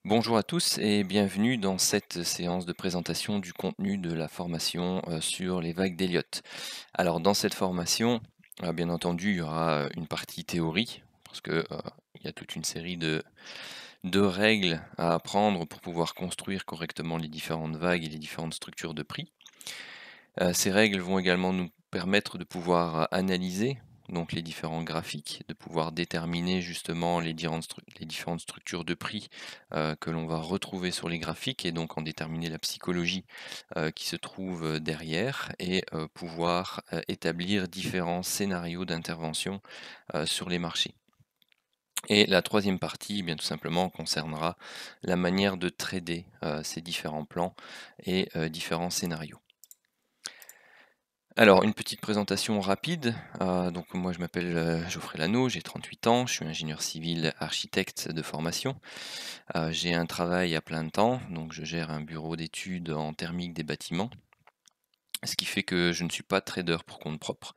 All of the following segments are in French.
Bonjour à tous et bienvenue dans cette séance de présentation du contenu de la formation sur les vagues d'Elliott. Alors dans cette formation, bien entendu, il y aura une partie théorie, parce que il y a toute une série de règles à apprendre pour pouvoir construire correctement les différentes vagues et les différentes structures de prix. Ces règles vont également nous permettre de pouvoir analyser donc les différents graphiques, de pouvoir déterminer justement les différentes structures de prix que l'on va retrouver sur les graphiques et donc en déterminer la psychologie qui se trouve derrière et pouvoir établir différents scénarios d'intervention sur les marchés. Et la troisième partie, eh bien tout simplement, concernera la manière de trader ces différents plans et différents scénarios. Alors, une petite présentation rapide. Donc moi je m'appelle, Geoffrey Lano, j'ai 38 ans, je suis ingénieur civil architecte de formation. J'ai un travail à plein temps, donc je gère un bureau d'études en thermique des bâtiments. Ce qui fait que je ne suis pas trader pour compte propre.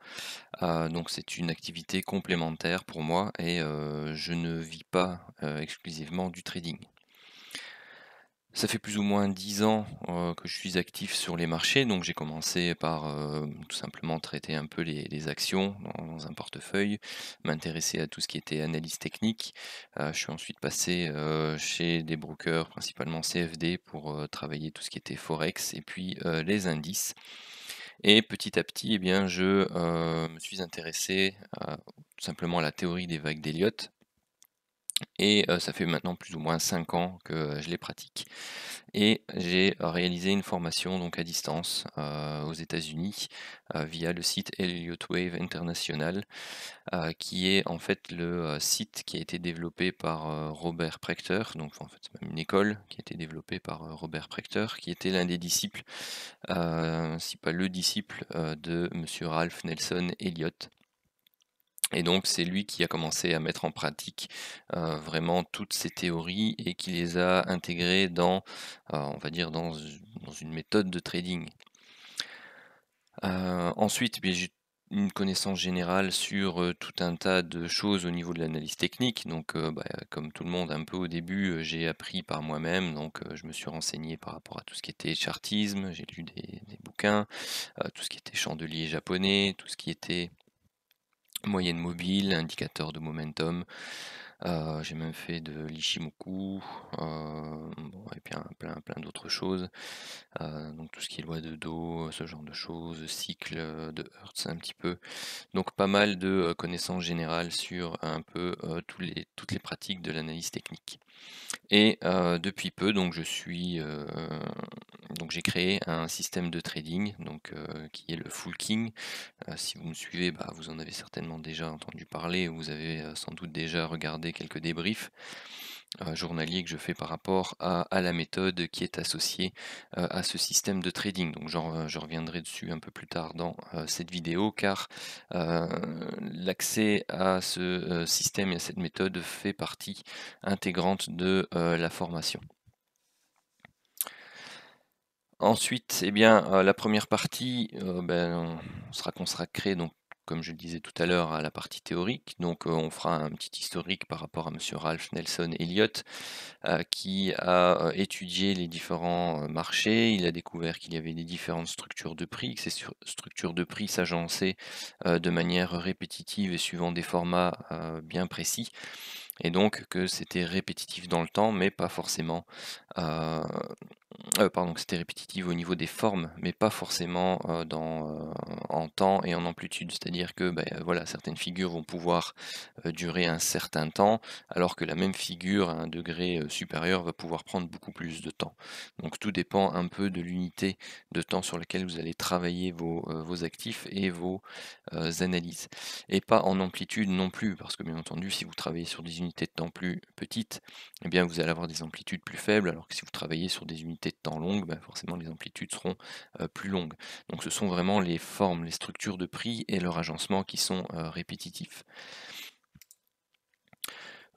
Donc c'est une activité complémentaire pour moi et je ne vis pas, exclusivement du trading. Ça fait plus ou moins 10 ans, que je suis actif sur les marchés, donc j'ai commencé par, tout simplement traiter un peu les actions dans un portefeuille, m'intéresser à tout ce qui était analyse technique. Je suis ensuite passé, chez des brokers, principalement CFD pour, travailler tout ce qui était forex et puis, les indices et petit à petit, eh bien je, me suis intéressé à tout simplement à la théorie des vagues d'Elliott et ça fait maintenant plus ou moins 5 ans que, je les pratique. Et j'ai réalisé une formation donc à distance, aux États-Unis, via le site Elliott Wave International, qui est en fait le, site qui a été développé par, Robert Prechter. Donc en fait, c'est même une école qui a été développée par, Robert Prechter, qui était l'un des disciples, si pas le disciple, de monsieur Ralph Nelson Elliott. Et donc c'est lui qui a commencé à mettre en pratique, vraiment toutes ces théories et qui les a intégrées dans, on va dire dans une méthode de trading. Ensuite, beh, j'ai une connaissance générale sur, tout un tas de choses au niveau de l'analyse technique. Donc, comme tout le monde un peu au début, j'ai appris par moi-même. Donc, je me suis renseigné par rapport à tout ce qui était chartisme, j'ai lu des bouquins, tout ce qui était chandelier japonais, tout ce qui était moyenne mobile, indicateur de momentum, j'ai même fait de l'Ishimoku, bon et puis plein d'autres choses, donc tout ce qui est loi de dos, ce genre de choses, cycle, de Hertz un petit peu. Donc pas mal de, connaissances générales sur un peu, toutes les pratiques de l'analyse technique. Et depuis peu, donc j'ai créé un système de trading, donc qui est le Full King. Si vous me suivez, vous en avez certainement déjà entendu parler, ou vous avez, sans doute déjà regardé quelques débriefs, journaliers que je fais par rapport à la méthode qui est associée, à ce système de trading. Donc je reviendrai dessus un peu plus tard dans, cette vidéo car, heu, l'accès à ce, système et à cette méthode fait partie intégrante de, la formation. Ensuite, eh bien, la première partie, sera consacrée donc, comme je le disais tout à l'heure, à la partie théorique. Donc, on fera un petit historique par rapport à monsieur Ralph Nelson Elliott, qui a, étudié les différents, marchés. Il a découvert qu'il y avait des différentes structures de prix, que ces structures de prix s'agençaient, de manière répétitive et suivant des formats, bien précis et donc que c'était répétitif dans le temps, mais pas forcément, heu pardon, que c'était répétitif au niveau des formes, mais pas forcément, en temps et en amplitude. C'est-à-dire que, voilà, certaines figures vont pouvoir, durer un certain temps, alors que la même figure à un degré, supérieur va pouvoir prendre beaucoup plus de temps. Donc tout dépend un peu de l'unité de temps sur laquelle vous allez travailler vos actifs et vos, analyses. Et pas en amplitude non plus, parce que bien entendu, si vous travaillez sur des unités de temps plus petites, eh bien vous allez avoir des amplitudes plus faibles, alors que si vous travaillez sur des unités de temps longues, forcément les amplitudes seront, plus longues. Donc ce sont vraiment les formes, les structures de prix et leur agencement qui sont, répétitifs.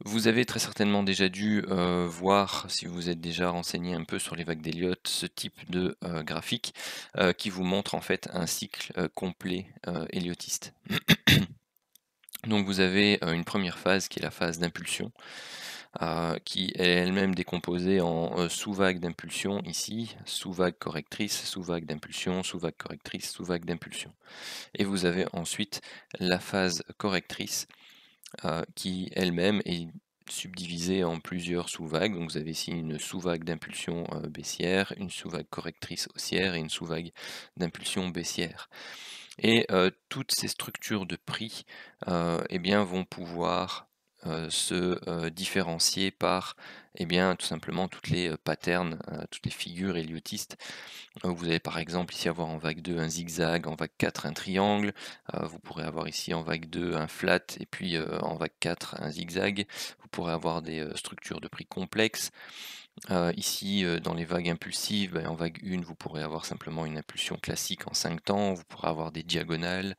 Vous avez très certainement déjà dû, voir, si vous vous êtes déjà renseigné un peu sur les vagues d'Elliott, ce type de, graphique, qui vous montre en fait un cycle, complet, elliotiste. Donc vous avez, une première phase qui est la phase d'impulsion. qui est elle-même décomposée en sous-vagues d'impulsion ici, sous-vague correctrice, sous-vague d'impulsion, sous-vague correctrice, sous-vague d'impulsion. Et vous avez ensuite la phase correctrice qui elle-même est subdivisée en plusieurs sous-vagues. Donc vous avez ici une sous-vague d'impulsion baissière, une sous-vague correctrice haussière et une sous-vague d'impulsion baissière. Et toutes ces structures de prix eh bien, vont pouvoir se différencier par eh bien, tout simplement toutes les patterns, toutes les figures héliotistes. Vous allez par exemple ici avoir en vague 2 un zigzag, en vague 4 un triangle, vous pourrez avoir ici en vague 2 un flat et puis en vague 4 un zigzag. Vous pourrez avoir des structures de prix complexes. Ici, dans les vagues impulsives, en vague 1, vous pourrez avoir simplement une impulsion classique en 5 temps, vous pourrez avoir des diagonales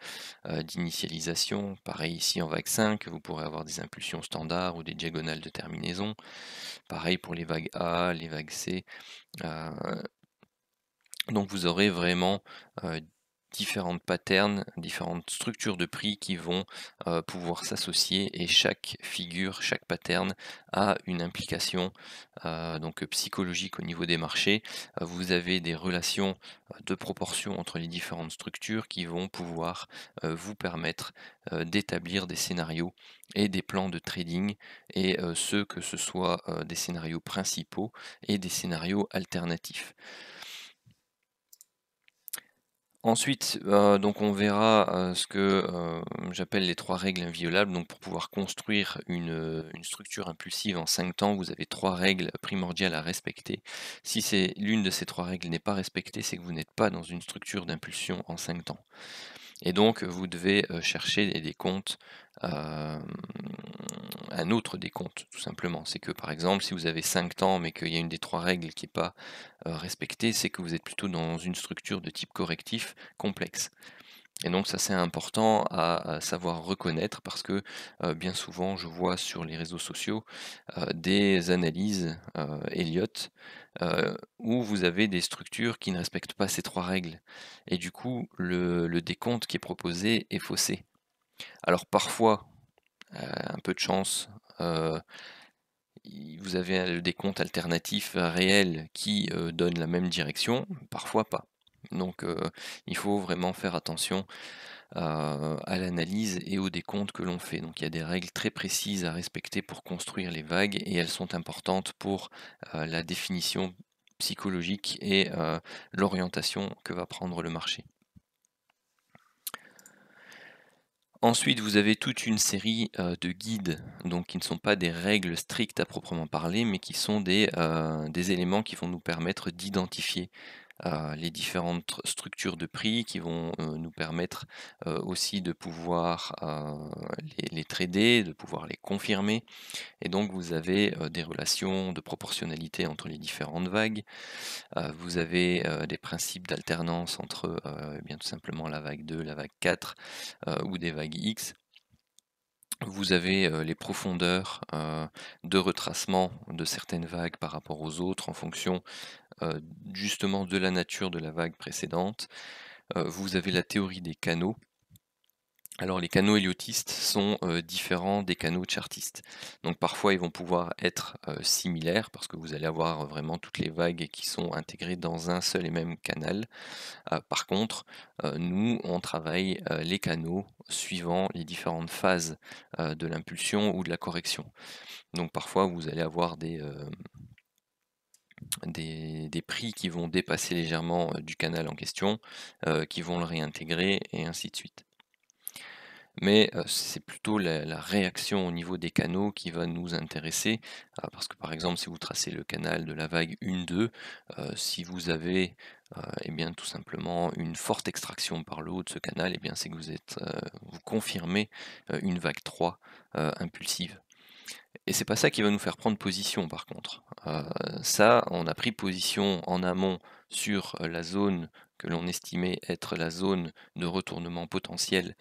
d'initialisation. Pareil ici en vague 5, vous pourrez avoir des impulsions standards ou des diagonales de terminaison. Pareil pour les vagues A, les vagues C. Donc vous aurez vraiment différentes patterns, différentes structures de prix qui vont pouvoir s'associer et chaque figure, chaque pattern a une implication donc psychologique au niveau des marchés. Vous avez des relations de proportion entre les différentes structures qui vont pouvoir vous permettre d'établir des scénarios et des plans de trading et que ce soit des scénarios principaux et des scénarios alternatifs. Ensuite, donc on verra ce que j'appelle les 3 règles inviolables. Donc pour pouvoir construire une structure impulsive en 5 temps, vous avez 3 règles primordiales à respecter. Si l'une de ces 3 règles n'est pas respectée, c'est que vous n'êtes pas dans une structure d'impulsion en 5 temps. Et donc vous devez chercher des décomptes, un autre décompte tout simplement. C'est que par exemple si vous avez 5 temps mais qu'il y a une des 3 règles qui n'est pas respectée, c'est que vous êtes plutôt dans une structure de type correctif complexe. Et donc ça c'est important à savoir reconnaître parce que bien souvent je vois sur les réseaux sociaux des analyses Elliott où vous avez des structures qui ne respectent pas ces 3 règles. Et du coup le décompte qui est proposé est faussé. Alors parfois, un peu de chance, vous avez le décompte alternatif réel qui donne la même direction, parfois pas. Donc il faut vraiment faire attention à l'analyse et au décompte que l'on fait. Donc il y a des règles très précises à respecter pour construire les vagues et elles sont importantes pour la définition psychologique et l'orientation que va prendre le marché. Ensuite, vous avez toute une série de guides, donc qui ne sont pas des règles strictes à proprement parler, mais qui sont des éléments qui vont nous permettre d'identifier les différentes structures de prix, qui vont nous permettre aussi de pouvoir les trader, de pouvoir les confirmer. Et donc vous avez des relations de proportionnalité entre les différentes vagues. Vous avez des principes d'alternance entre bien tout simplement la vague 2, la vague 4 ou des vagues X. Vous avez les profondeurs de retracement de certaines vagues par rapport aux autres en fonction justement de la nature de la vague précédente. Vous avez la théorie des canaux. Alors les canaux héliotistes sont différents des canaux chartistes. Donc parfois ils vont pouvoir être similaires parce que vous allez avoir vraiment toutes les vagues qui sont intégrées dans un seul et même canal. Par contre, nous on travaille les canaux suivant les différentes phases de l'impulsion ou de la correction. Donc parfois vous allez avoir des prix qui vont dépasser légèrement du canal en question, qui vont le réintégrer et ainsi de suite. Mais c'est plutôt la réaction au niveau des canaux qui va nous intéresser, parce que par exemple si vous tracez le canal de la vague 1-2, si vous avez eh bien, tout simplement une forte extraction par le haut de ce canal, eh bien c'est que vous confirmez une vague 3 impulsive. Et c'est pas ça qui va nous faire prendre position par contre. Ça, on a pris position en amont sur la zone que l'on estimait être la zone de retournement potentiel,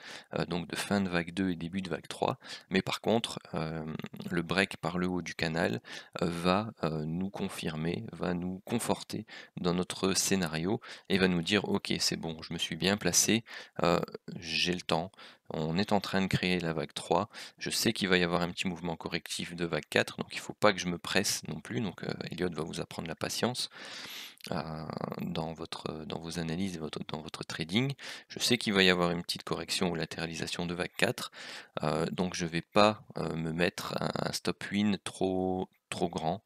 donc de fin de vague 2 et début de vague 3. Mais par contre, le break par le haut du canal va nous confirmer, va nous conforter dans notre scénario et va nous dire: «OK, c'est bon, je me suis bien placé, heu, j'ai le temps, on est en train de créer la vague 3, je sais qu'il va y avoir un petit mouvement correctif de vague 4, donc il ne faut pas que je me presse non plus». Donc Elliott va vous apprendre la patience heu, dans vos analyses et dans votre trading. Je sais qu'il va y avoir une petite correction ou latéralisation de vague 4, donc je ne vais pas me mettre un stop win trop grand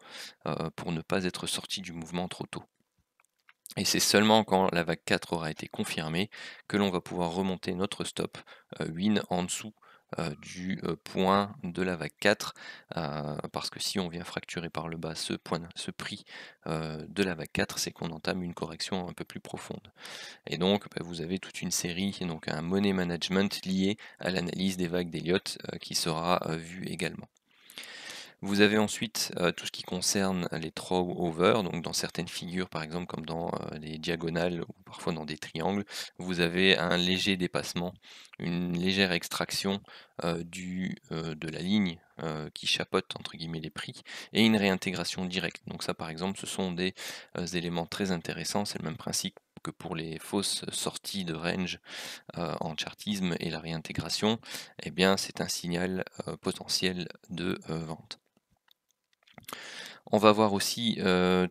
pour ne pas être sorti du mouvement trop tôt. Et c'est seulement quand la vague 4 aura été confirmée que l'on va pouvoir remonter notre stop win en dessous du point de la vague 4, parce que si on vient fracturer par le bas ce prix de la vague 4, c'est qu'on entame une correction un peu plus profonde. Et donc vous avez toute une série, donc un money management lié à l'analyse des vagues d'Elliott qui sera vu également. Vous avez ensuite tout ce qui concerne les throw over, donc dans certaines figures, par exemple comme dans les diagonales ou parfois dans des triangles, vous avez un léger dépassement, une légère extraction de la ligne qui chapeaute entre guillemets les prix et une réintégration directe. Donc ça par exemple ce sont des éléments très intéressants, c'est le même principe que pour les fausses sorties de range en chartisme, et la réintégration, eh bien c'est un signal potentiel de vente. On va voir aussi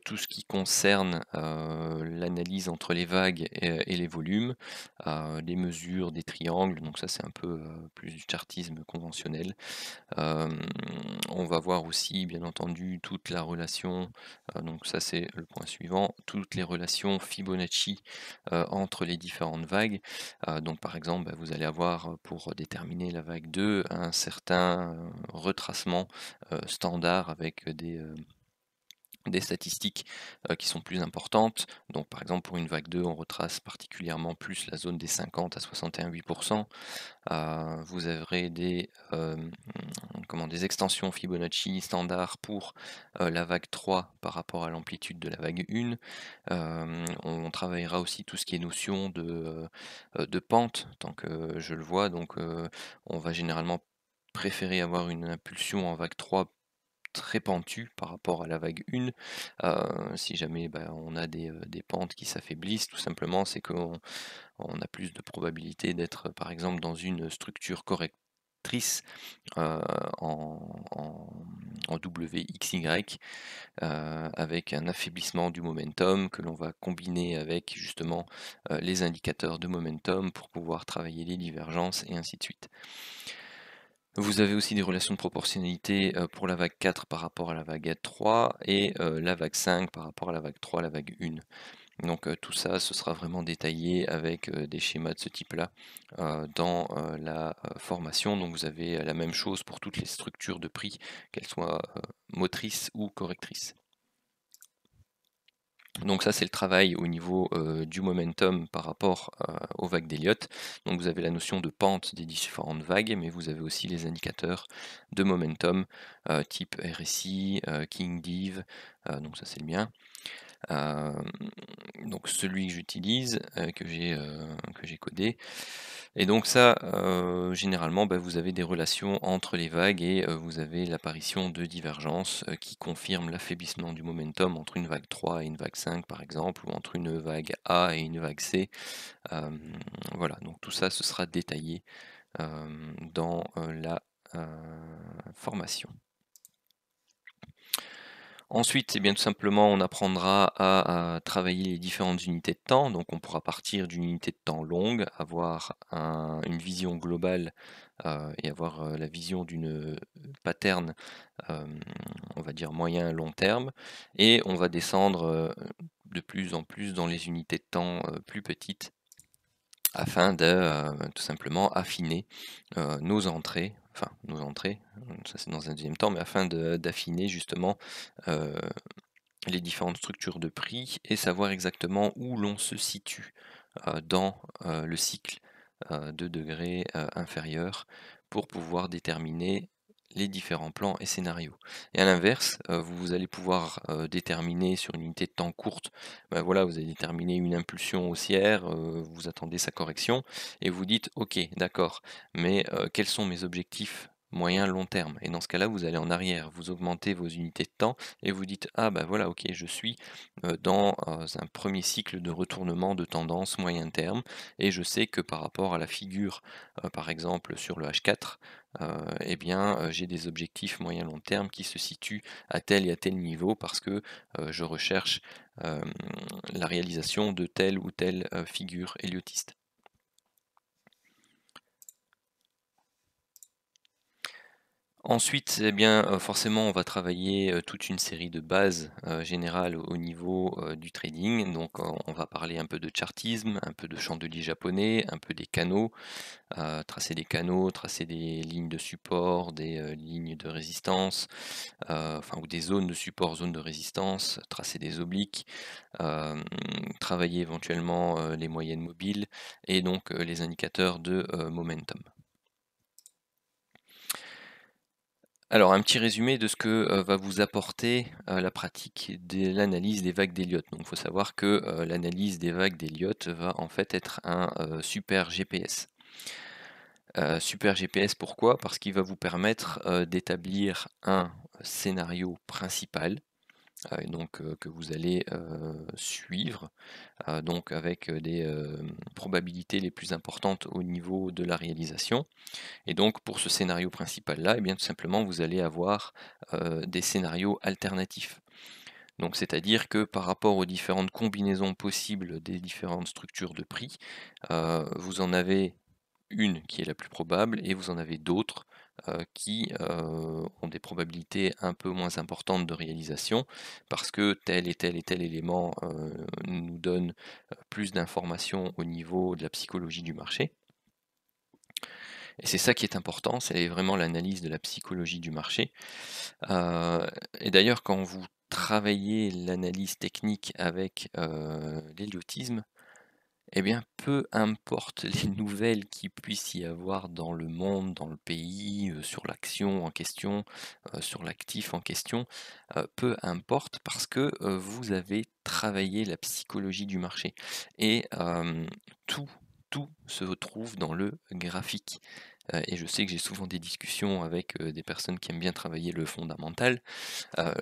tout ce qui concerne l'analyse entre les vagues et les volumes, les mesures des triangles, donc ça c'est un peu plus du chartisme conventionnel. On va voir aussi bien entendu toute la relation, donc ça c'est le point suivant, toutes les relations Fibonacci entre les différentes vagues. Donc par exemple, vous allez avoir pour déterminer la vague 2 un certain retracement standard avec des statistiques qui sont plus importantes. Donc par exemple pour une vague 2, on retrace particulièrement plus la zone des 50 à 61,8%. Vous aurez des extensions Fibonacci standard pour la vague 3 par rapport à l'amplitude de la vague 1. On travaillera aussi tout ce qui est notion de pente, tant que je le vois. Donc on va généralement préférer avoir une impulsion en vague 3 très pentue par rapport à la vague 1. Si jamais on a des pentes qui s'affaiblissent, tout simplement, c'est qu'on a plus de probabilité d'être, par exemple, dans une structure correctrice en WXY, avec un affaiblissement du momentum que l'on va combiner avec justement les indicateurs de momentum pour pouvoir travailler les divergences et ainsi de suite. Vous avez aussi des relations de proportionnalité pour la vague 4 par rapport à la vague 3 et la vague 5 par rapport à la vague 3, la vague 1. Donc tout ça, ce sera vraiment détaillé avec des schémas de ce type-là dans la formation. Donc vous avez la même chose pour toutes les structures de prix, qu'elles soient motrices ou correctrices. Donc ça, c'est le travail au niveau du momentum par rapport aux vagues d'Elliott. Donc vous avez la notion de pente des différentes vagues, mais vous avez aussi les indicateurs de momentum type RSI, King Div, donc ça c'est le mien. Donc celui que j'utilise, que j'ai codé. Et donc ça, généralement, vous avez des relations entre les vagues et vous avez l'apparition de divergences qui confirment l'affaiblissement du momentum entre une vague 3 et une vague 5 par exemple, ou entre une vague A et une vague C. Voilà, donc tout ça, ce sera détaillé dans la formation. Ensuite, bien tout simplement, on apprendra à travailler les différentes unités de temps. Donc on pourra partir d'une unité de temps longue, avoir une vision globale et avoir la vision d'une pattern, on va dire moyen à long terme. Et on va descendre de plus en plus dans les unités de temps plus petites afin de tout simplement affiner nos entrées, ça c'est dans un deuxième temps, mais afin d'affiner justement les différentes structures de prix et savoir exactement où l'on se situe dans le cycle de degrés inférieurs pour pouvoir déterminer les différents plans et scénarios. Et à l'inverse, vous allez pouvoir, déterminer sur une unité de temps courte, bah, voilà, vous allez déterminer une impulsion haussière, vous attendez sa correction et vous dites: «OK, d'accord, mais quels sont mes objectifs moyen, long terme?» Et dans ce cas-là, vous allez en arrière, vous augmentez vos unités de temps et vous dites: «Ah bah, voilà, OK, je suis, dans, un premier cycle de retournement de tendance moyen terme et je sais que par rapport à la figure, par exemple sur le H4, et bien, j'ai des objectifs moyen long terme qui se situent à tel et à tel niveau parce que, je recherche, hem, la réalisation de telle ou telle, figure héliotiste». Ensuite, eh bien, forcément, on va travailler, toute une série de bases, générales au niveau, du trading. Donc, on va parler un peu de chartisme, un peu de chandelier japonais, un peu des canaux, tracer des lignes de support, des, lignes de résistance, enfin ou des zones de support, zones de résistance, tracer des obliques, hem, travailler éventuellement, les moyennes mobiles et donc, les indicateurs de, momentum. Alors, un petit résumé de ce que, va vous apporter, la pratique de l'analyse des vagues d'Elliott. Donc, il faut savoir que, l'analyse des vagues d'Elliott va en fait être un, super GPS. Super GPS pourquoi? Parce qu'il va vous permettre, d'établir un scénario principal, que vous allez, suivre, donc avec, des, probabilités les plus importantes au niveau de la réalisation. Et donc pour ce scénario principal-là, eh bien tout simplement vous allez avoir, des scénarios alternatifs. Donc c'est-à-dire que par rapport aux différentes combinaisons possibles des différentes structures de prix, vous en avez une qui est la plus probable et vous en avez d'autres, qui, ont des probabilités un peu moins importantes de réalisation parce que tel et tel et tel élément, nous donne, plus d'informations au niveau de la psychologie du marché. Et c'est ça qui est important, c'est vraiment l'analyse de la psychologie du marché. Heu et d'ailleurs quand vous travaillez l'analyse technique avec, l'héliotisme, eh bien, peu importe les nouvelles qu'il puisse y avoir dans le monde, dans le pays, sur l'action en question, sur l'actif en question, peu importe parce que, vous avez travaillé la psychologie du marché et tout, tout se trouve dans le graphique. Et je sais que j'ai souvent des discussions avec, des personnes qui aiment bien travailler le fondamental. Hem,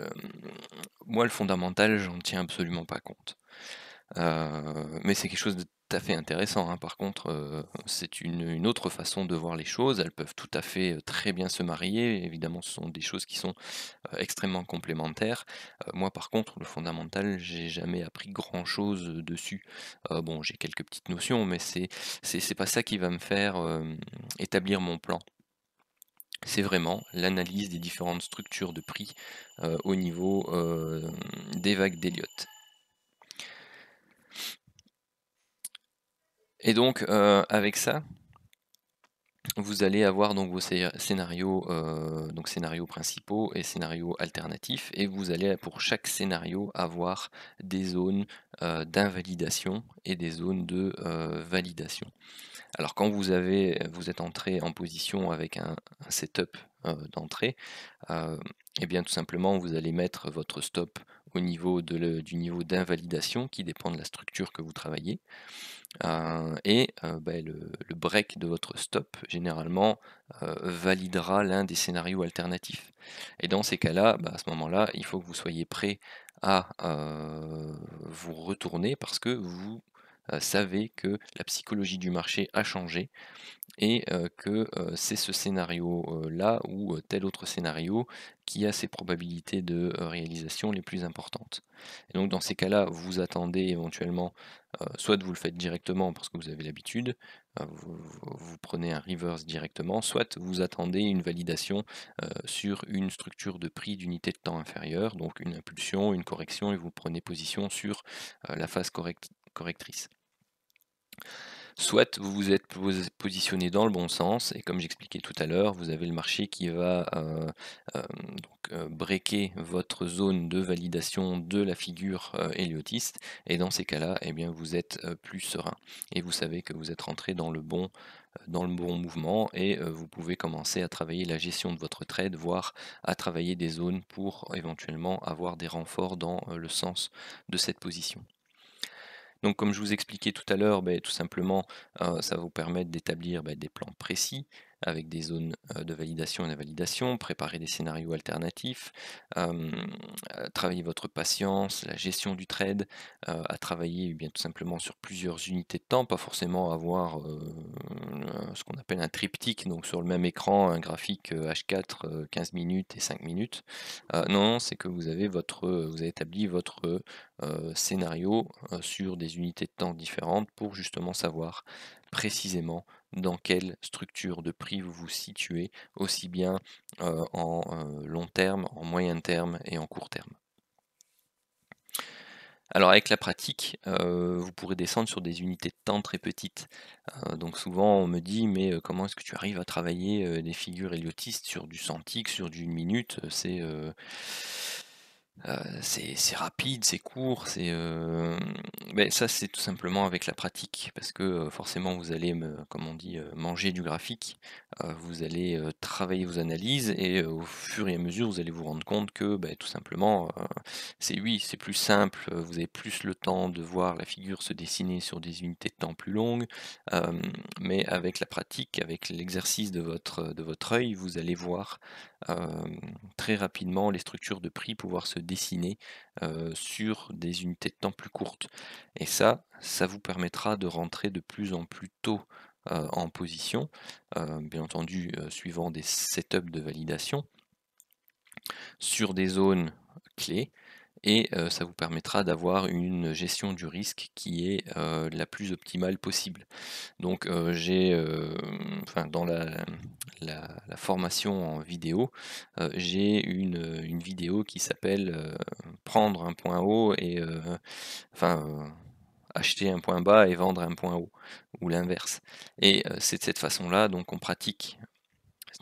Moi, le fondamental, j'en tiens absolument pas compte. Mais c'est quelque chose de tout à fait intéressant, hein. Par contre, c'est une autre façon de voir les choses. Elles peuvent tout à fait, très bien se marier. Évidemment, ce sont des choses qui sont, extrêmement complémentaires. Moi, par contre, le fondamental, j'ai jamais appris grand-chose, dessus. Bon, j'ai quelques petites notions, mais c'est pas ça qui va me faire, établir mon plan. C'est vraiment l'analyse des différentes structures de prix, au niveau, des vagues d'Elliott. Et donc, avec ça, vous allez avoir donc vos scénarios, donc scénarios principaux et scénarios alternatifs et vous allez pour chaque scénario avoir des zones, d'invalidation et des zones de, validation. Alors quand vous êtes entré en position avec un setup, d'entrée, et bien tout simplement vous allez mettre votre stop au niveau du niveau d'invalidation qui dépend de la structure que vous travaillez. Le break de votre stop, généralement, validera l'un des scénarios alternatifs. Et dans ces cas-là, bah, à ce moment-là, il faut que vous soyez prêt à, vous retourner parce que vous, savez que la psychologie du marché a changé et que, c'est ce scénario, là ou tel autre scénario qui a ses probabilités de, réalisation les plus importantes. Et donc dans ces cas-là, vous attendez éventuellement, soit vous le faites directement parce que vous avez l'habitude, vous prenez un reverse directement, soit vous attendez une validation, sur une structure de prix d'unité de temps inférieure, donc une impulsion, une correction et vous prenez position sur, la phase correctrice. Soit vous vous êtes positionné dans le bon sens et comme j'expliquais tout à l'heure, vous avez le marché qui va, breaker votre zone de validation de la figure, héliotiste et dans ces cas-là, eh bien vous êtes, plus serein et vous savez que vous êtes rentré dans le bon, dans le bon mouvement et vous pouvez commencer à travailler la gestion de votre trade, voire à travailler des zones pour éventuellement avoir des renforts dans le sens de cette position. Donc comme je vous expliquais tout à l'heure, tout simplement, ça va vous permettre d'établir des plans précis avec des zones de validation et d'invalidation, préparer des scénarios alternatifs, travailler votre patience, la gestion du trade, à travailler bien tout simplement sur plusieurs unités de temps, pas forcément avoir ce qu'on appelle un triptyque, donc sur le même écran, un graphique H4, 15 minutes et 5 minutes. Non, c'est que vous avez vous avez établi votre scénario sur des unités de temps différentes pour justement savoir précisément dans quelle structure de prix vous vous situez, aussi bien en long terme, en moyen terme et en court terme. Alors avec la pratique, vous pourrez descendre sur des unités de temps très petites. Donc souvent on me dit: «Mais, comment est-ce que tu arrives à travailler, des figures héliotistes sur du centile, sur du 1 minute?» C'est rapide, c'est court, ça, c'est tout simplement avec la pratique parce que, forcément vous allez comme on dit, manger du graphique. Vous allez, travailler vos analyses et au fur et à mesure, vous allez vous rendre compte que, tout simplement, c'est plus simple, vous avez plus le temps de voir la figure se dessiner sur des unités de temps plus longues, hem, mais avec la pratique, avec l'exercice de votre œil, vous allez voir, très rapidement les structures de prix pouvoir se dessiner, sur des unités de temps plus courtes et ça vous permettra de rentrer de plus en plus tôt, en position, bien entendu, suivant des setups de validation sur des zones clés et ça vous permettra d'avoir une gestion du risque qui est, la plus optimale possible. Donc enfin dans la formation en vidéo, j'ai une vidéo qui s'appelle, «Prendre un point haut et enfin, acheter un point bas et vendre un point haut» ou l'inverse et c'est de cette façon-là donc on pratique.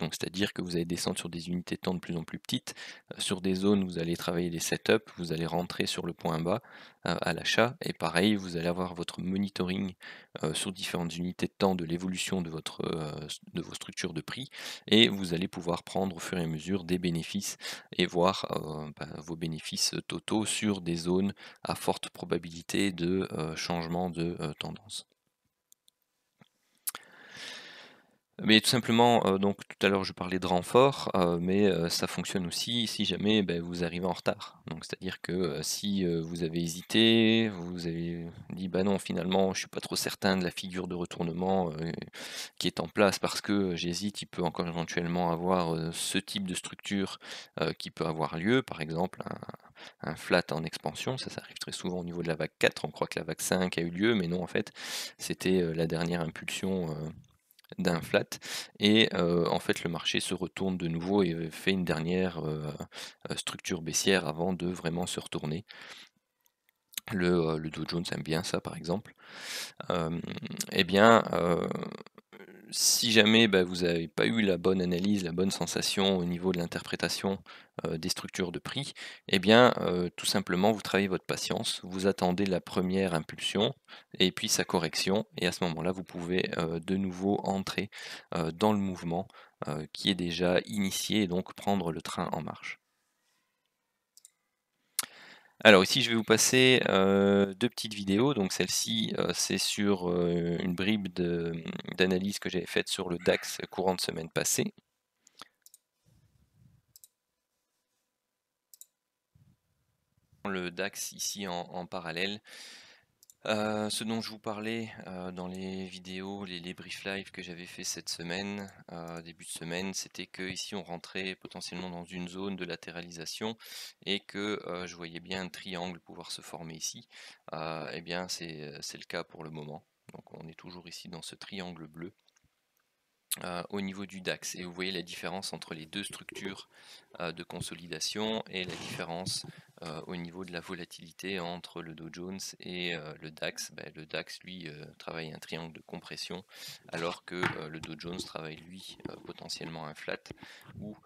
Donc c'est-à-dire que vous allez descendre sur des unités de temps de plus en plus petites, sur des zones, vous allez travailler des setups, vous allez rentrer sur le point bas, à l'achat et pareil, vous allez avoir votre monitoring, sur différentes unités de temps de l'évolution de de vos structures de prix et vous allez pouvoir prendre au fur et à mesure des bénéfices et voir, vos bénéfices totaux sur des zones à forte probabilité de, changement de, tendance. Mais tout simplement, donc tout à l'heure je parlais de renfort, mais ça fonctionne aussi si jamais, vous arrivez en retard. Donc c'est-à-dire que, si, vous avez hésité, vous avez dit: «Bah non finalement je suis pas trop certain de la figure de retournement, qui est en place parce que, j'hésite, il peut encore éventuellement avoir, ce type de structure, qui peut avoir lieu». Par exemple un flat en expansion, ça arrive très souvent au niveau de la vague 4, on croit que la vague 5 a eu lieu, mais non en fait c'était, la dernière impulsion, d'un flat et en fait le marché se retourne de nouveau et fait une dernière, structure baissière avant de vraiment se retourner. Le Dow Jones aime bien ça par exemple. Hem, et bien, si jamais, vous n'avez pas eu la bonne analyse, la bonne sensation au niveau de l'interprétation, des structures de prix, eh bien, tout simplement, vous travaillez votre patience, vous attendez la première impulsion et puis sa correction et à ce moment-là, vous pouvez, de nouveau entrer, dans le mouvement, qui est déjà initié et donc prendre le train en marche. Alors ici, je vais vous passer, 2 petites vidéos. Donc celle-ci, c'est sur, une bribe d'analyse que j'avais faite sur le DAX courant de semaine passée. Le DAX ici en parallèle. Ce dont je vous parlais, dans les vidéos, les briefs live que j'avais fait cette semaine, début de semaine, c'était qu'ici on rentrait potentiellement dans une zone de latéralisation et que, je voyais bien un triangle pouvoir se former ici. Et bien c'est le cas pour le moment. Donc on est toujours ici dans ce triangle bleu, au niveau du DAX et vous voyez la différence entre les 2 structures, de consolidation et la différence, au niveau de la volatilité entre le Dow Jones et le DAX. Le DAX lui, travaille un triangle de compression alors que, le Dow Jones travaille lui, potentiellement un flat ou,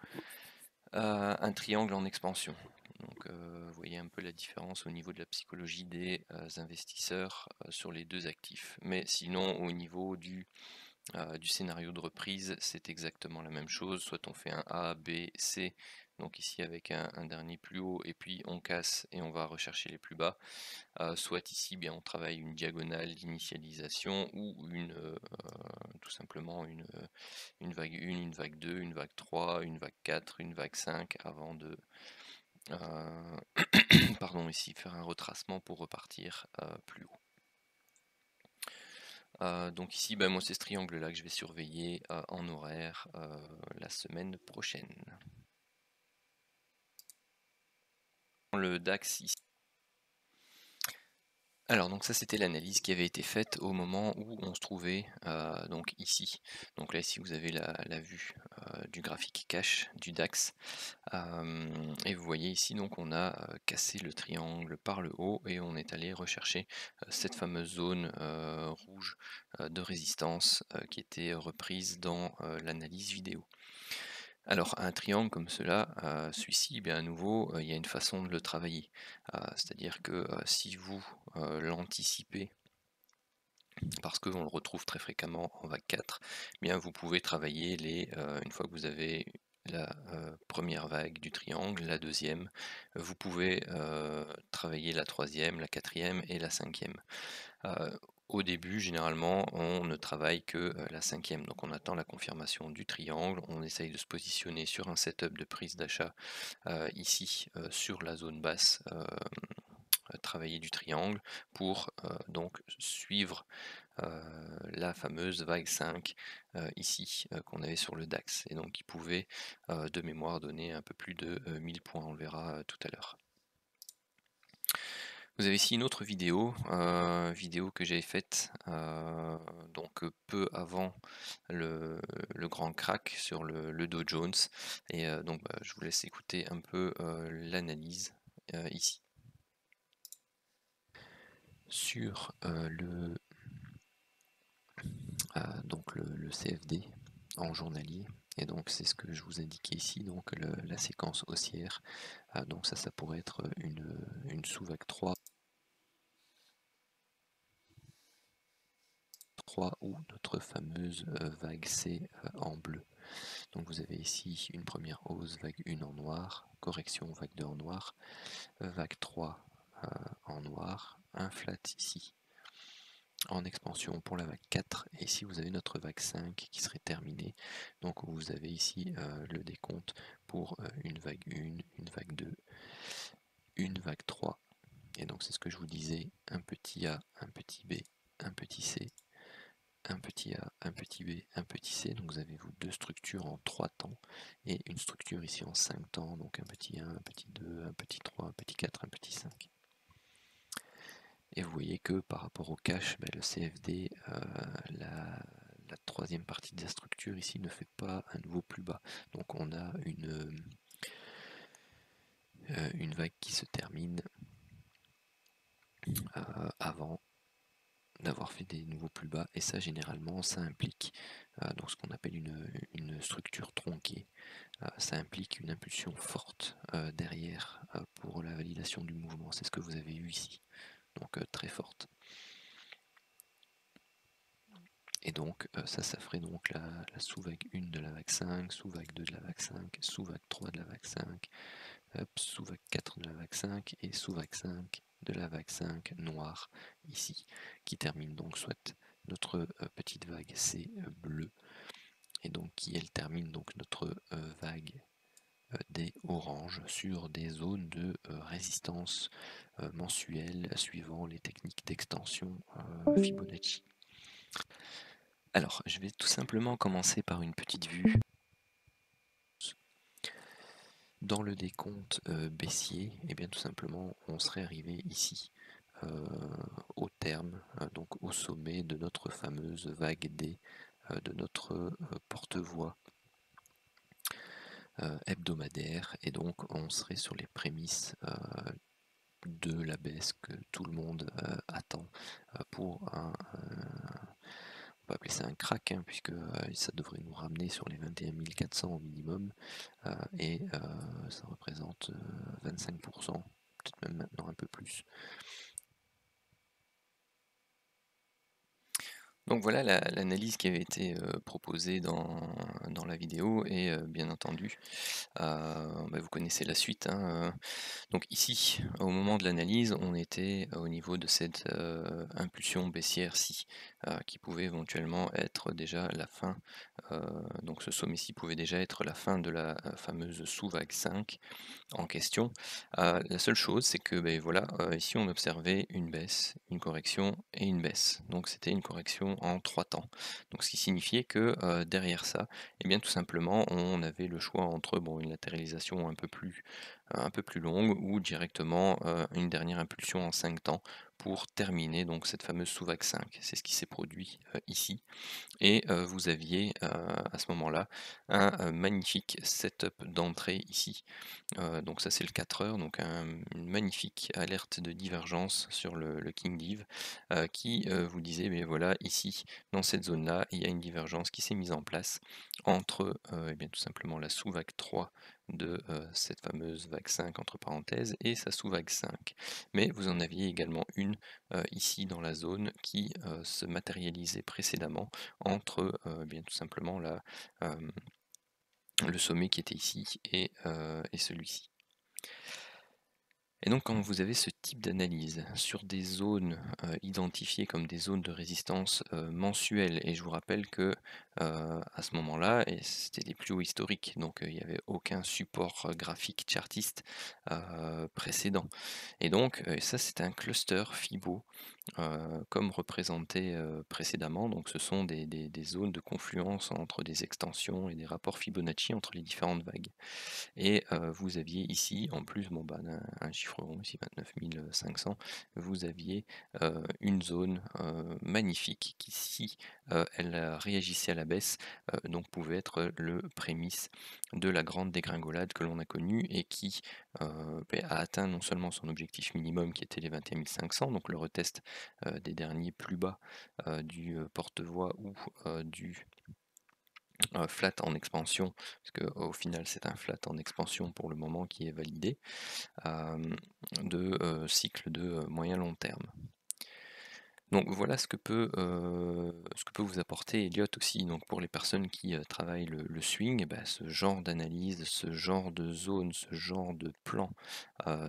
un triangle en expansion. Donc, vous voyez un peu la différence au niveau de la psychologie des, investisseurs, sur les 2 actifs. Mais sinon au niveau du du scénario de reprise, c'est exactement la même chose, soit on fait un A, B, C, donc ici avec un dernier plus haut, et puis on casse et on va rechercher les plus bas, soit ici bien on travaille une diagonale d'initialisation ou tout simplement une vague 1, une vague 2, une vague 3, une vague 4, une vague 5 avant de pardon, ici faire un retracement pour repartir plus haut. Donc ici, moi c'est ce triangle là que je vais surveiller en horaire la semaine prochaine. Le DAX ici. Alors donc ça c'était l'analyse qui avait été faite au moment où on se trouvait donc ici. Donc là ici vous avez la vue du graphique cash du DAX et vous voyez ici donc on a cassé le triangle par le haut et on est allé rechercher cette fameuse zone rouge de résistance qui était reprise dans l'analyse vidéo. Alors un triangle comme cela, celui-ci, à nouveau, il y a une façon de le travailler. C'est-à-dire que si vous l'anticipez, parce qu'on le retrouve très fréquemment en vague 4, bien vous pouvez travailler une fois que vous avez la première vague du triangle, la deuxième, vous pouvez travailler la troisième, la quatrième et la cinquième. Au début, généralement, on ne travaille que la cinquième, donc on attend la confirmation du triangle, on essaye de se positionner sur un setup de prise d'achat ici sur la zone basse travailler du triangle pour donc suivre la fameuse vague 5 ici qu'on avait sur le DAX et donc qui pouvait de mémoire donner un peu plus de 1000 points, on le verra tout à l'heure. Vous avez ici une autre vidéo, que j'avais faite donc peu avant le grand crack sur le Dow Jones et donc je vous laisse écouter un peu l'analyse ici. Sur donc le CFD en journalier, et donc c'est ce que je vous indiquais ici, donc la séquence haussière, donc ça pourrait être une sous-vague 3 ou notre fameuse vague C en bleu. Donc vous avez ici une première hausse, vague 1 en noir, correction, vague 2 en noir, vague 3 en noir, un flat ici en expansion pour la vague 4, et ici vous avez notre vague 5 qui serait terminée, donc vous avez ici le décompte pour une vague 1, une vague 2, une vague 3, et donc c'est ce que je vous disais, un petit A, un petit B, un petit C, un petit A, un petit B, un petit C, donc vous avez vous deux structures en 3 temps, et une structure ici en 5 temps, donc un petit 1, un petit 2, un petit 3, un petit 4, un petit 5. Et vous voyez que par rapport au cash, le CFD, la troisième partie de la structure ici ne fait pas un nouveau plus bas. Donc on a une vague qui se termine avant d'avoir fait des nouveaux plus bas, et ça généralement ça implique donc ce qu'on appelle une structure tronquée. Ça implique une impulsion forte derrière pour la validation du mouvement. C'est ce que vous avez eu ici, donc très forte. Et donc ça ferait donc la sous-vague 1 de la vague 5, sous-vague 2 de la vague 5, sous-vague 3 de la vague 5, sous-vague 4 de la vague 5 et sous-vague 5 de la vague 5 noire ici, qui termine donc soit notre petite vague C bleue, et donc qui elle termine donc notre vague D orange sur des zones de résistance mensuelle suivant les techniques d'extension Fibonacci. Alors, je vais tout simplement commencer par une petite vue. Dans le décompte baissier, et bien tout simplement, on serait arrivé ici, au terme, donc au sommet de notre fameuse vague D, de notre porte-voix hebdomadaire, et donc on serait sur les prémices de la baisse que tout le monde attend pour on peut appeler ça un crack, hein, puisque ça devrait nous ramener sur les 21 400 au minimum, et ça représente 25%, peut-être même maintenant un peu plus. Donc voilà l'analyse qui avait été, proposée dans la vidéo et bien entendu, vous connaissez la suite, hein, donc ici, au moment de l'analyse, on était au niveau de cette, impulsion baissière-ci, qui pouvait éventuellement être déjà la fin, heu, donc ce sommet-ci pouvait déjà être la fin de la, fameuse sous-vague 5 en question. La seule chose, c'est que, voilà, ici on observait une baisse, une correction et une baisse. Donc c'était une correction en 3 temps. Donc ce qui signifiait que, derrière ça, eh bien tout simplement, on avait le choix entre, bon, une latéralisation un peu plus longue ou directement, une dernière impulsion en 5 temps pour terminer donc cette fameuse sous-vague 5. C'est ce qui s'est produit, ici. Et vous aviez, à ce moment-là, un, magnifique setup d'entrée ici. Donc ça c'est le 4 heures, donc une magnifique alerte de divergence sur le King Div, qui, vous disait: «Beh voilà, ici, dans cette zone-là, il y a une divergence qui s'est mise en place entre, et bien tout simplement la sous-vague 3 de, cette fameuse vague 5 entre parenthèses et sa sous-vague 5». Mais vous en aviez également une, ici dans la zone qui, se matérialisait précédemment entre, bien tout simplement hem, le sommet qui était ici et celui-ci. Et donc quand vous avez ce type d'analyse sur des zones, identifiées comme des zones de résistance, mensuelles, et je vous rappelle que, à ce moment-là, et c'était les plus hauts historiques, donc il n'y avait aucun support, graphique chartiste, précédent, et donc ça c'est un cluster Fibo, comme représenté, précédemment. Donc ce sont des zones de confluence entre des extensions et des rapports Fibonacci entre les différentes vagues. Et vous aviez ici, en plus, bon, un chiffre rond ici, 29 500, vous aviez, une zone, magnifique qui, si, elle, réagissait à la baisse, donc pouvait être le prémisse de la grande dégringolade que l'on a connue et qui, a atteint non seulement son objectif minimum qui était les 21 500, donc le retest, des derniers plus bas, du, porte-voix ou, du flat en expansion, parce qu'au final c'est un flat en expansion pour le moment qui est validé, de cycle de moyen long terme. Donc voilà ce que peut vous apporter Elliott aussi. Donc pour les personnes qui travaillent le swing, ce genre d'analyse, ce genre de zone, ce genre de plan,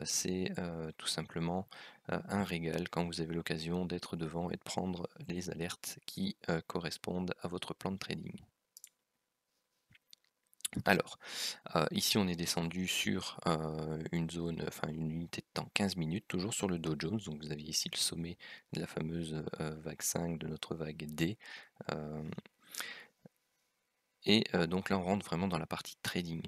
c'est tout simplement un régal quand vous avez l'occasion d'être devant et de prendre les alertes qui correspondent à votre plan de trading. Alors, ici on est descendu sur, une zone, enfin une unité de temps 15 minutes, toujours sur le Dow Jones. Donc vous aviez ici le sommet de la fameuse, vague 5 de notre vague D, hem et donc là on rentre vraiment dans la partie trading.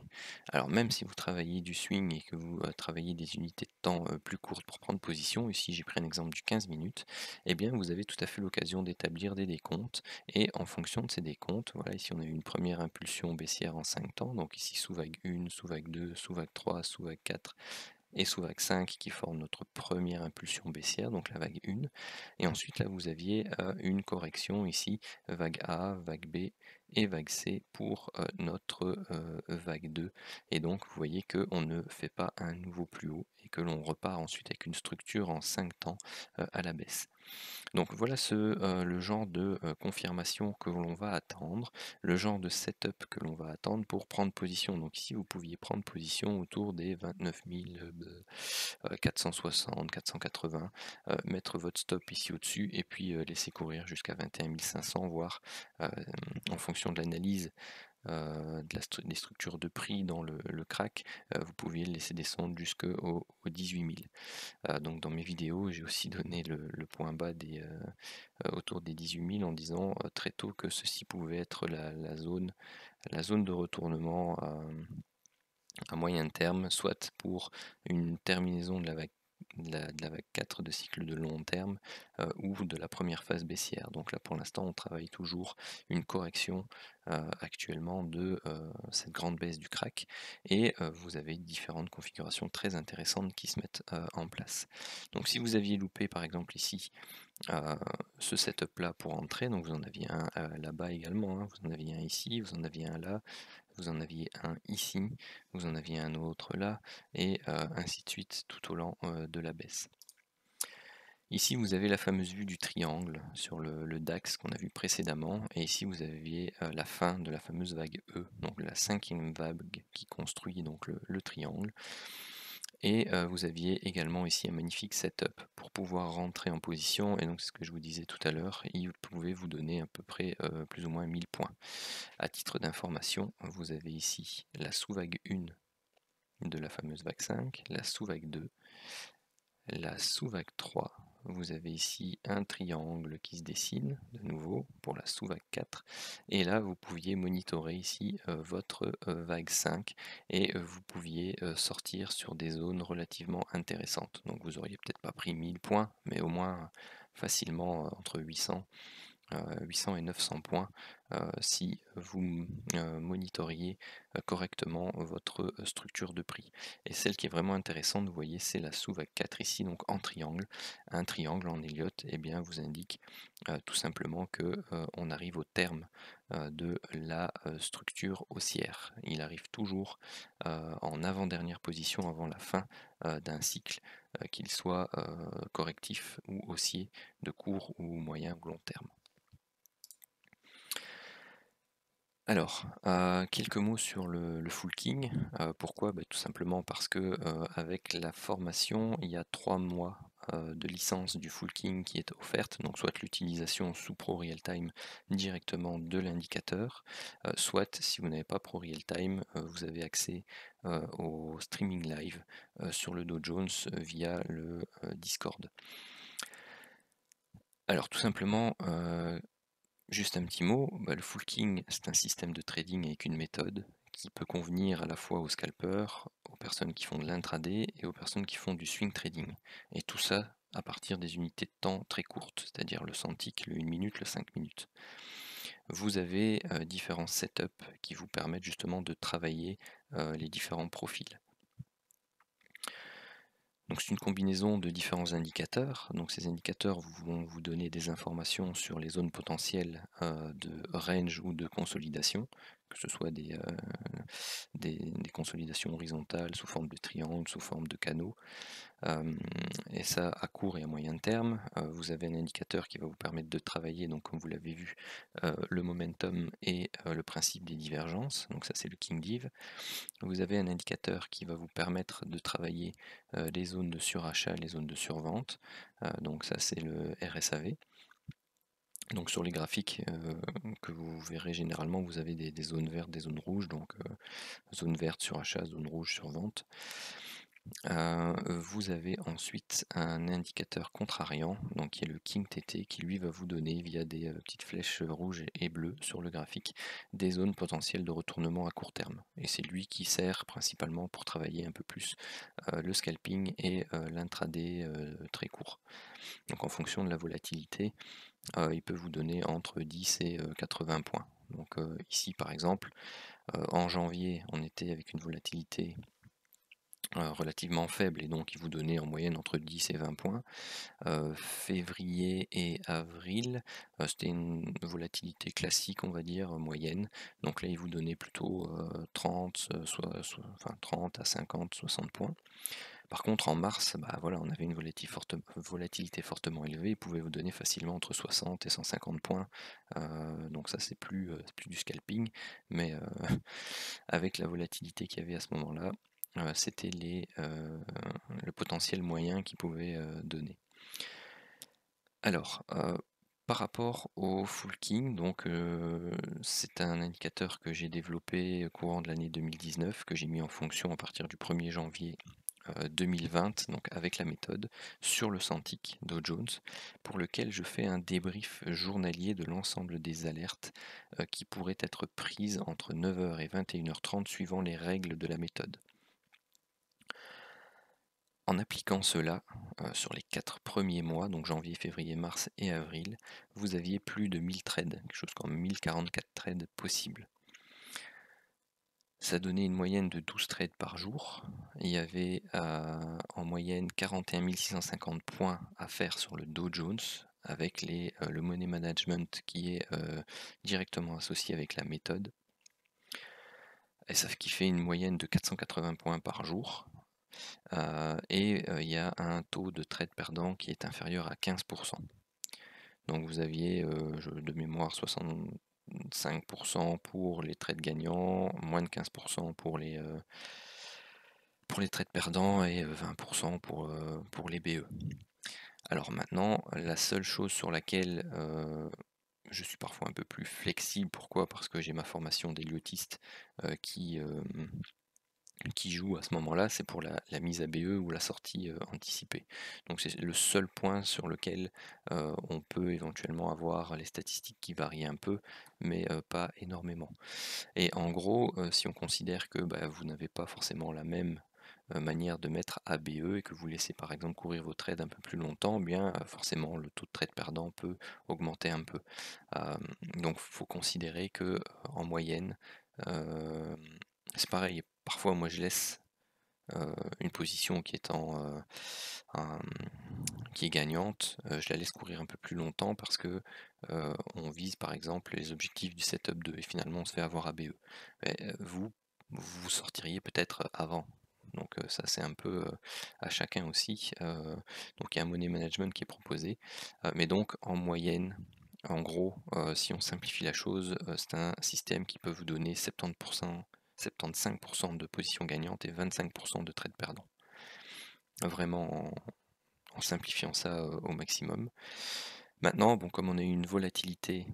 Alors même si vous travaillez du swing et que vous, travaillez des unités de temps, plus courtes pour prendre position, ici j'ai pris un exemple du 15 minutes, eh bien vous avez tout à fait l'occasion d'établir des décomptes, et en fonction de ces décomptes, voilà, ici on a eu une première impulsion baissière en 5 temps, donc ici sous vague 1, sous vague 2, sous vague 3, sous vague 4 et sous vague 5 qui forment notre première impulsion baissière, donc la vague 1. Et ensuite là vous aviez une correction ici, vague A, vague B et vague C pour notre vague 2. Et donc vous voyez qu'on ne fait pas un nouveau plus haut et que l'on repart ensuite avec une structure en 5 temps à la baisse. Donc voilà le genre de confirmation que l'on va attendre, le genre de setup que l'on va attendre pour prendre position. Donc ici, vous pouviez prendre position autour des 29 460, 480, mettre votre stop ici au-dessus et puis laisser courir jusqu'à 21 500, voire en fonction de l'analyse des structures de prix dans le crack, vous pouviez le laisser descendre jusqu'aux 18 000. Donc dans mes vidéos, j'ai aussi donné le point bas autour des 18 000 en disant très tôt que ceci pouvait être la zone de retournement à moyen terme, soit pour une terminaison de la vague 4 de cycle de long terme, ou de la première phase baissière. Donc là pour l'instant on travaille toujours une correction actuellement de cette grande baisse du crack, et vous avez différentes configurations très intéressantes qui se mettent en place. Donc si vous aviez loupé par exemple ici ce setup là pour entrer, donc vous en aviez un là-bas également, hein, vous en aviez un ici, vous en aviez un là, vous en aviez un ici, vous en aviez un autre là, et ainsi de suite tout au long de la baisse. Ici, vous avez la fameuse vue du triangle sur le DAX qu'on a vu précédemment, et ici vous aviez la fin de la fameuse vague E, donc la 5e vague qui construit donc le triangle. Et vous aviez également ici un magnifique setup pour pouvoir rentrer en position, et donc c'est ce que je vous disais tout à l'heure, il pouvait vous donner à peu près plus ou moins 1000 points. À titre d'information, vous avez ici la sous-vague 1 de la fameuse vague 5, la sous-vague 2, la sous-vague 3, vous avez ici un triangle qui se dessine de nouveau pour la sous-vague 4, et là vous pouviez monitorer ici votre vague 5, et vous pouviez sortir sur des zones relativement intéressantes. Donc vous auriez peut-être pas pris 1000 points, mais au moins facilement entre 800 et 900 points si vous monitoriez correctement votre structure de prix. Et celle qui est vraiment intéressante, vous voyez, c'est la sous-vague 4 ici, donc en triangle. Un triangle en Elliott, eh bien, vous indique tout simplement que on arrive au terme de la structure haussière. Il arrive toujours en avant-dernière position avant la fin d'un cycle, qu'il soit correctif ou haussier de court ou moyen ou long terme. Alors, quelques mots sur le Full King. Pourquoi? Bah, tout simplement parce que, avec la formation, il y a 3 mois, de licence du Full King qui est offerte, donc soit l'utilisation sous Pro Real Time directement de l'indicateur, soit si vous n'avez pas Pro Real Time, vous avez accès, au streaming live, sur le Dow Jones, via le, Discord. Alors tout simplement, juste un petit mot, bah, le Full King, c'est un système de trading avec une méthode qui peut convenir à la fois aux scalpers, aux personnes qui font de l'intraday et aux personnes qui font du swing trading. Et tout ça à partir des unités de temps très courtes, c'est-à-dire le centique, le 1 minute, le 5 minutes. Vous avez différents setups qui vous permettent justement de travailler les différents profils. Donc c'est une combinaison de différents indicateurs. Donc ces indicateurs vont vous donner des informations sur les zones potentielles de range ou de consolidation, que ce soit des consolidations horizontales sous forme de triangle, sous forme de canaux. Et ça à court et à moyen terme. Vous avez un indicateur qui va vous permettre de travailler, donc comme vous l'avez vu, le momentum et le principe des divergences. Donc ça c'est le King Div. Vous avez un indicateur qui va vous permettre de travailler les zones de surachat, les zones de survente. Donc ça c'est le RSAV. Donc sur les graphiques que vous verrez généralement, vous avez des zones vertes, des zones rouges, donc zone verte sur achat, zone rouge sur vente. Vous avez ensuite un indicateur contrariant, donc qui est le King TT, qui lui va vous donner via des petites flèches rouges et bleues sur le graphique des zones potentielles de retournement à court terme. Et c'est lui qui sert principalement pour travailler un peu plus le scalping et l'intraday très court. Donc en fonction de la volatilité, il peut vous donner entre 10 et 80 points. Donc ici par exemple, en janvier, on était avec une volatilité relativement faible, et donc il vous donnait en moyenne entre 10 et 20 points. Février et avril, c'était une volatilité classique, on va dire, moyenne. Donc là, il vous donnait plutôt 30, enfin 30 à 50, 60 points. Par contre, en mars, bah voilà, on avait une volatilité fortement élevée, il pouvait vous donner facilement entre 60 et 150 points. Donc ça, c'est plus du scalping, mais avec la volatilité qu'il y avait à ce moment-là, c'était le potentiel moyen qu'il pouvait donner. Alors, par rapport au Full King, donc c'est un indicateur que j'ai développé au courant de l'année 2019, que j'ai mis en fonction à partir du 1er janvier 2020, donc avec la méthode, sur le Centric Dow Jones, pour lequel je fais un débrief journalier de l'ensemble des alertes qui pourraient être prises entre 9h et 21h30 suivant les règles de la méthode. En appliquant cela sur les 4 premiers mois, donc janvier, février, mars et avril, vous aviez plus de 1000 trades, quelque chose comme 1044 trades possibles. Ça donnait une moyenne de 12 trades par jour. Il y avait en moyenne 41 650 points à faire sur le Dow Jones, avec le money management qui est directement associé avec la méthode. Et ça qui fait une moyenne de 480 points par jour. et il y a un taux de trade perdant qui est inférieur à 15. Donc vous aviez de mémoire 65% pour les trades gagnants, moins de 15% pour les trades perdants et 20% pour les BE. Alors maintenant, la seule chose sur laquelle je suis parfois un peu plus flexible, pourquoi? Parce que j'ai ma formation d'héliotiste qui joue à ce moment-là, c'est pour la mise à BE ou la sortie anticipée. Donc c'est le seul point sur lequel on peut éventuellement avoir les statistiques qui varient un peu, mais pas énormément. Et en gros, si on considère que vous n'avez pas forcément la même manière de mettre ABE et que vous laissez par exemple courir vos trades un peu plus longtemps, bien forcément le taux de trade perdant peut augmenter un peu. Donc il faut considérer que en moyenne, c'est pareil, parfois moi je laisse une position qui est qui est gagnante, je la laisse courir un peu plus longtemps parce que on vise par exemple les objectifs du setup 2 et finalement on se fait avoir ABE. Vous sortiriez peut-être avant. Donc ça c'est un peu à chacun aussi. Donc il y a un money management qui est proposé. Mais donc en moyenne, en gros, si on simplifie la chose, c'est un système qui peut vous donner 75% de positions gagnantes et 25% de trades perdants. Vraiment en simplifiant ça au maximum. Maintenant, bon, comme on a eu une volatilité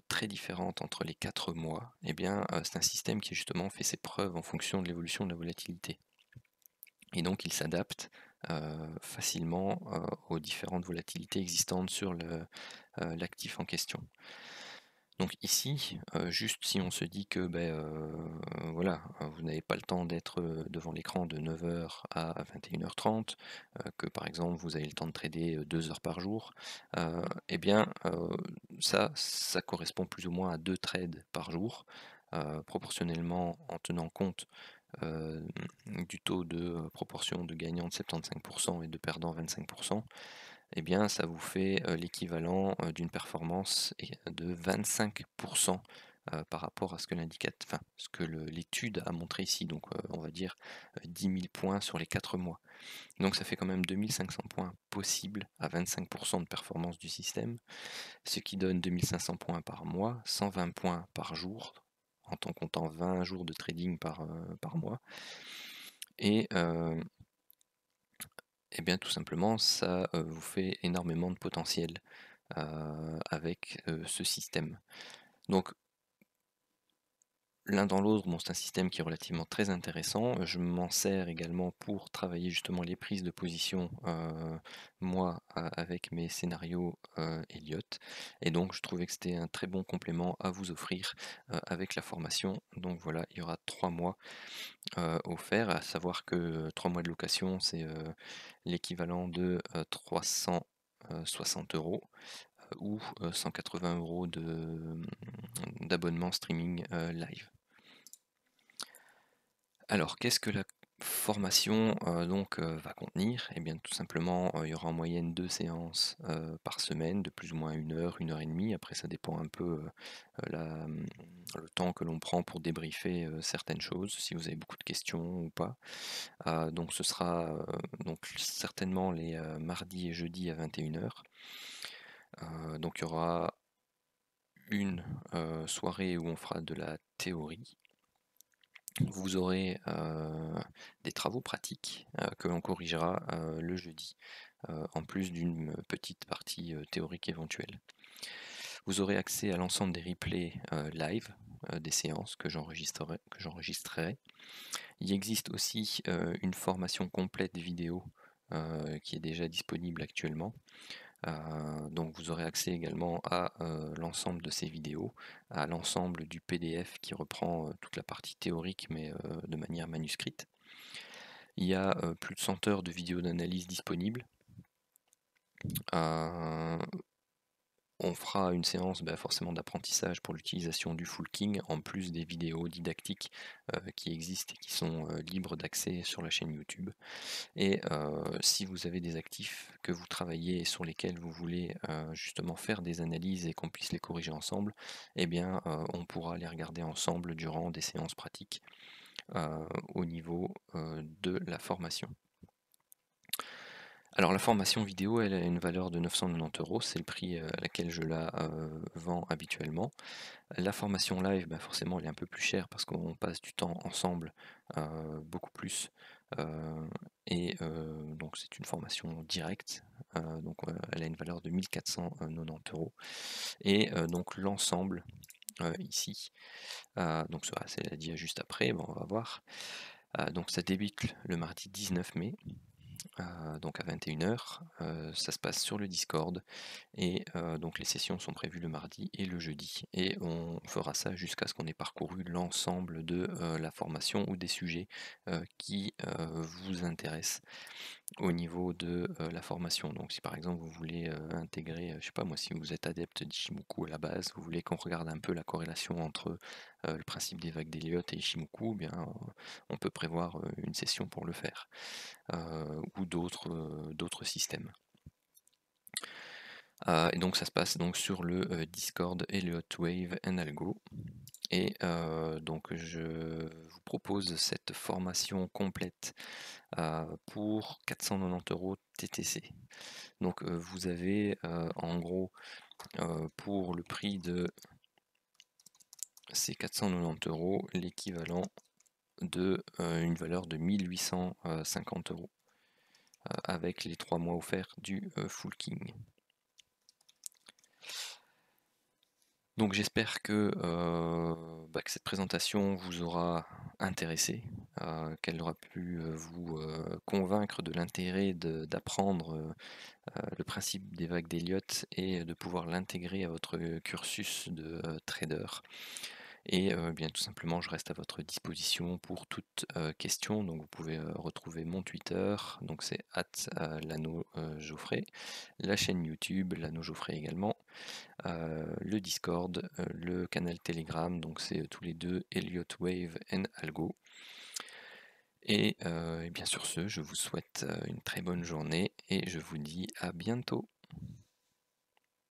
très différente entre les 4 mois, eh bien, c'est un système qui justement fait ses preuves en fonction de l'évolution de la volatilité. Et donc, il s'adapte facilement aux différentes volatilités existantes sur l'actif en question. Donc ici, juste si on se dit que voilà, vous n'avez pas le temps d'être devant l'écran de 9 h à 21 h 30, que par exemple vous avez le temps de trader 2 heures par jour, eh bien ça correspond plus ou moins à 2 trades par jour, proportionnellement en tenant compte du taux de proportion de gagnants de 75% et de perdants 25%. Eh bien, ça vous fait l'équivalent d'une performance de 25% par rapport à ce que ce que l'étude a montré ici. Donc, on va dire 10 000 points sur les 4 mois. Donc, ça fait quand même 2500 points possibles à 25% de performance du système, ce qui donne 2500 points par mois, 120 points par jour, en comptant 20 jours de trading par mois. Et eh bien, tout simplement, ça vous fait énormément de potentiel avec ce système. Donc, l'un dans l'autre, bon, c'est un système qui est relativement très intéressant. Je m'en sers également pour travailler justement les prises de position, moi, avec mes scénarios Elliott. Et donc, je trouvais que c'était un très bon complément à vous offrir avec la formation. Donc voilà, il y aura 3 mois offerts, à savoir que 3 mois de location, c'est l'équivalent de 360 € ou 180 € d'abonnement streaming live. Alors, qu'est-ce que la formation va contenir? Eh bien, tout simplement, il y aura en moyenne 2 séances par semaine, de plus ou moins 1 heure, 1 heure et demie. Après, ça dépend un peu le temps que l'on prend pour débriefer certaines choses, si vous avez beaucoup de questions ou pas. Donc, ce sera donc certainement les mardis et jeudis à 21 h. Donc, il y aura une soirée où on fera de la théorie. Vous aurez des travaux pratiques que l'on corrigera le jeudi, en plus d'une petite partie théorique éventuelle. Vous aurez accès à l'ensemble des replays live des séances que j'enregistrerai. Il existe aussi une formation complète vidéo qui est déjà disponible actuellement. Donc vous aurez accès également à l'ensemble de ces vidéos, à l'ensemble du PDF qui reprend toute la partie théorique mais de manière manuscrite. Il y a plus de 100 heures de vidéos d'analyse disponibles. On fera une séance forcément d'apprentissage pour l'utilisation du Fullking, en plus des vidéos didactiques qui existent et qui sont libres d'accès sur la chaîne YouTube. Et si vous avez des actifs que vous travaillez et sur lesquels vous voulez justement faire des analyses et qu'on puisse les corriger ensemble, eh bien on pourra les regarder ensemble durant des séances pratiques. au niveau de la formation. Alors la formation vidéo, elle a une valeur de 990 €, c'est le prix à laquelle je la vends habituellement. La formation live, bah, forcément elle est un peu plus chère parce qu'on passe du temps ensemble, beaucoup plus, et donc c'est une formation directe, donc elle a une valeur de 1 490 € et donc l'ensemble, ici, donc ça c'est dit juste après, bon on va voir. Donc ça débute le mardi 19 mai, donc à 21 h, ça se passe sur le Discord et donc les sessions sont prévues le mardi et le jeudi et on fera ça jusqu'à ce qu'on ait parcouru l'ensemble de, la formation ou des sujets, qui, vous intéressent au niveau de, la formation. Donc si par exemple vous voulez, intégrer, je sais pas moi, si vous êtes adepte d'Ishimoku à la base, vous voulez qu'on regarde un peu la corrélation entre, le principe des vagues d'Elliott et Ishimoku, eh bien, on peut prévoir, une session pour le faire, ou d'autres systèmes. Et donc ça se passe donc sur le, Discord Elliott Wave and Algo et donc je vous propose cette formation complète, pour 490 € TTC. Donc vous avez, en gros, pour le prix de ces 490 € l'équivalent de, une valeur de 1 850 €, avec les 3 mois offerts du, Full King. Donc j'espère que cette présentation vous aura intéressé, qu'elle aura pu, vous, convaincre de l'intérêt d'apprendre, le principe des vagues d'Elliott et de pouvoir l'intégrer à votre cursus de, trader. Et bien tout simplement je reste à votre disposition pour toute, question. Donc vous pouvez, retrouver mon Twitter, donc c'est @lano Geoffrey, la chaîne YouTube Lano Geoffrey également, le Discord, le canal Telegram, donc c'est tous les deux Elliott Wave and Algo. Et bien sur ce, je vous souhaite une très bonne journée et je vous dis à bientôt.